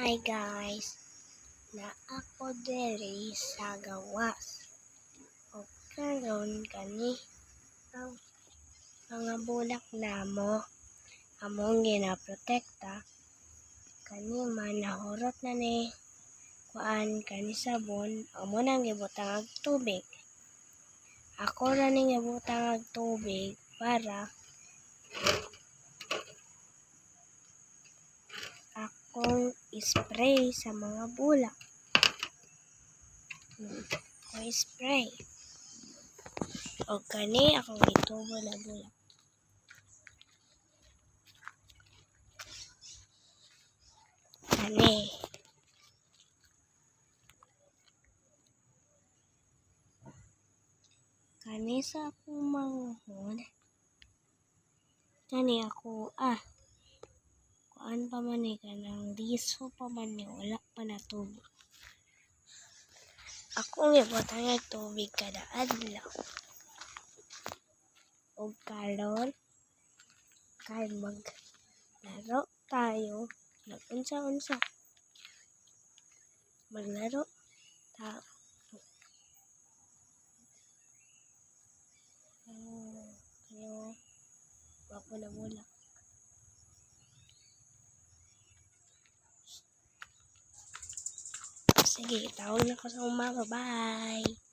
Hi guys, na ako diri sa gawas. O karon kani ang mga bulak namo among ginaprotekta kani man nahurot na ni kuan kani sabon amo nang gibutang og tubig. Ako ra ning gibutang og tubig para akong spray sa mga bulak. Spray. O kani akong gitubo na bulak. Kani. Kani sa akong manghod. Kani ako kuan pa man ni kanang liso pa man ni wala pa natubo. Ako gibutang og tubig kada adlaw. O karon kay maglaro tayo unsa-unsa. Maglaro ta. Kayo wako na bulak. Sige, tawag na ko sa umaga. Bye!